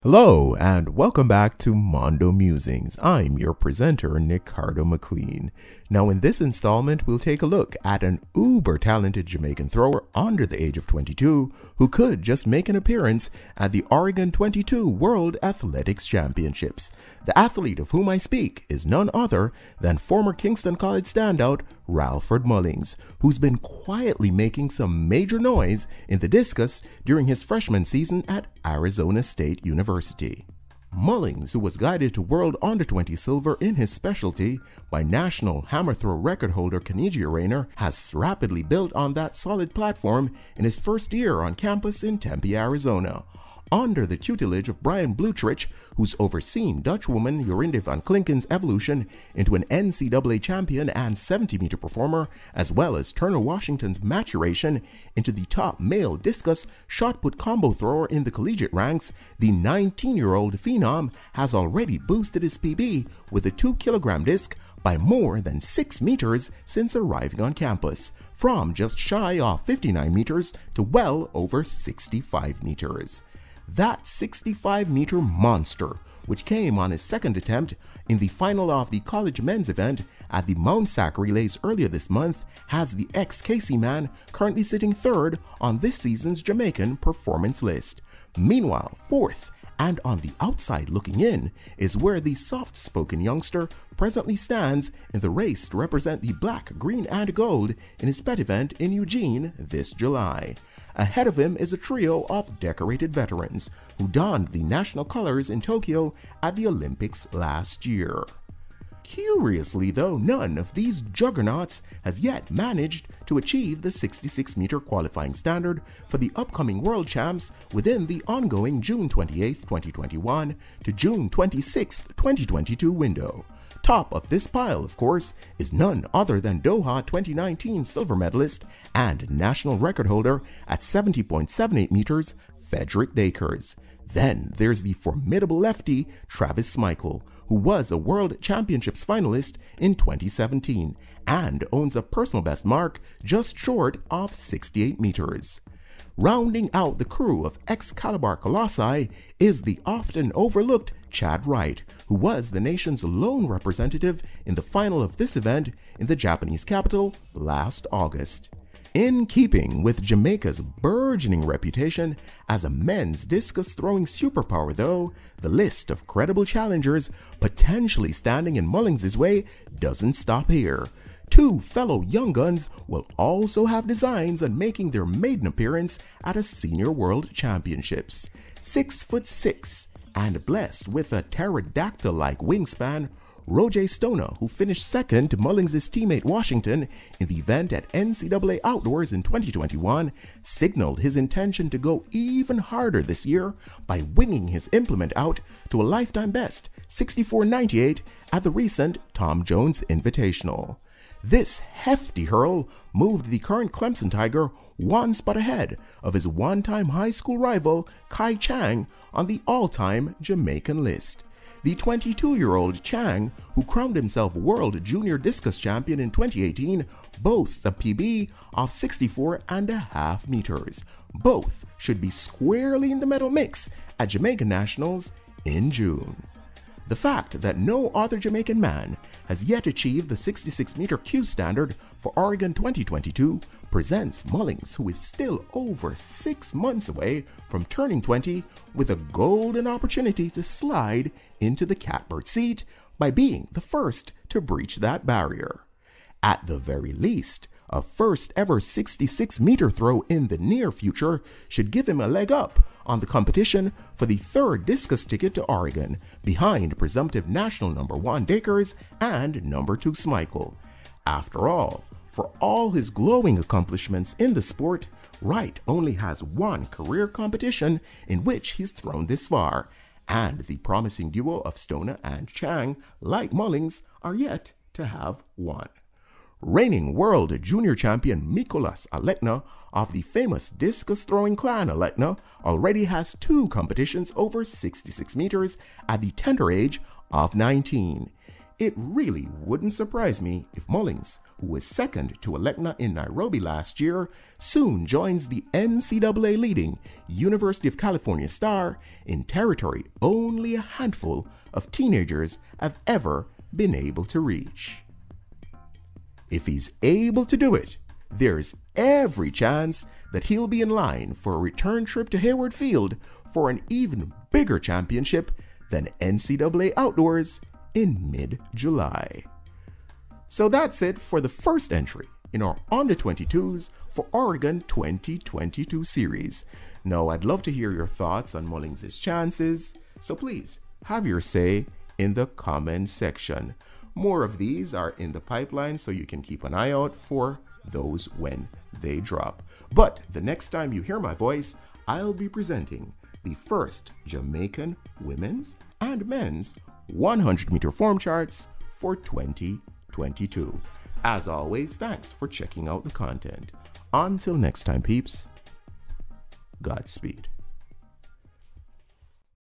Hello and welcome back to Mondo Musings. I'm your presenter, Nicardo McLean. Now in this installment, we'll take a look at an uber-talented Jamaican thrower under the age of 22 who could just make an appearance at the Under-22 World Athletics Championships. The athlete of whom I speak is none other than former Kingston College standout Ralford Mullings, who's been quietly making some major noise in the discus during his freshman season at Arizona State University. Mullings, who was guided to World Under-20 silver in his specialty by national hammer throw record holder Kenichi Rayner, has rapidly built on that solid platform in his first year on campus in Tempe, Arizona. Under the tutelage of Brian Blutrich, who's overseen Dutchwoman Jorinde van Klinken's evolution into an NCAA champion and 70-meter performer, as well as Turner Washington's maturation into the top male discus shot-put combo thrower in the collegiate ranks, the 19-year-old phenom has already boosted his PB with a 2-kilogram disc by more than 6 meters since arriving on campus, from just shy of 59 meters to well over 65 meters. That 65-meter monster, which came on his second attempt in the final of the college men's event at the Mount Sac Relays earlier this month, has the ex-Casey man currently sitting third on this season's Jamaican performance list. Meanwhile, fourth, and on the outside looking in, is where the soft-spoken youngster presently stands in the race to represent the black, green, and gold in his pet event in Eugene this July. Ahead of him is a trio of decorated veterans who donned the national colors in Tokyo at the Olympics last year. Curiously though, none of these juggernauts has yet managed to achieve the 66-meter qualifying standard for the upcoming World Champs within the ongoing June 28, 2021 to June 26, 2022 window. Top of this pile, of course, is none other than Doha 2019 silver medalist and national record holder at 70.78 meters, Frederick Dakers. Then there's the formidable lefty Travis Smykel, who was a World Championships finalist in 2017 and owns a personal best mark just short of 68 meters. Rounding out the crew of Excalibur Colossi is the often overlooked Chad Wright, who was the nation's lone representative in the final of this event in the Japanese capital last August. In keeping with Jamaica's burgeoning reputation as a men's discus throwing superpower though, the list of credible challengers potentially standing in Mullings' way doesn't stop here. Two fellow young guns will also have designs on making their maiden appearance at a Senior World Championships. 6'6" and blessed with a pterodactyl-like wingspan, Roger Stoner, who finished second to Mullings' teammate Washington in the event at NCAA Outdoors in 2021, signaled his intention to go even harder this year by winging his implement out to a lifetime best 64.98 at the recent Tom Jones Invitational. This hefty hurl moved the current Clemson Tiger one spot ahead of his one-time high school rival Kai Chang on the all-time Jamaican list. The 22-year-old Chang, who crowned himself World Junior Discus Champion in 2018, boasts a PB of 64.5 meters. Both should be squarely in the medal mix at Jamaican Nationals in June. The fact that no other Jamaican man has yet achieved the 66-meter Q standard for Oregon 2022 presents Mullings, who is still over 6 months away from turning 20, with a golden opportunity to slide into the catbird seat by being the first to breach that barrier. At the very least, a first ever 66-meter throw in the near future should give him a leg up on the competition for the third discus ticket to Oregon, behind presumptive national number 1 Dakers and number 2 Smykel. After all, for all his glowing accomplishments in the sport, Wright only has one career competition in which he's thrown this far, and the promising duo of Stoner and Chang, like Mullings, are yet to have one. Reigning world junior champion Mikolas Alekna of the famous discus throwing clan Alekna already has 2 competitions over 66 meters at the tender age of 19. It really wouldn't surprise me if Mullings, who was second to Alekna in Nairobi last year, soon joins the NCAA leading University of California star in territory only a handful of teenagers have ever been able to reach. If he's able to do it, there's every chance that he'll be in line for a return trip to Hayward Field for an even bigger championship than NCAA Outdoors in mid-July. So that's it for the first entry in our Under-22s for Oregon 2022 series. Now, I'd love to hear your thoughts on Mullings' chances, so please have your say in the comment section. More of these are in the pipeline, so you can keep an eye out for those when they drop. But the next time you hear my voice, I'll be presenting the first Jamaican women's and men's 100-meter form charts for 2022. As always, thanks for checking out the content. Until next time, peeps, Godspeed.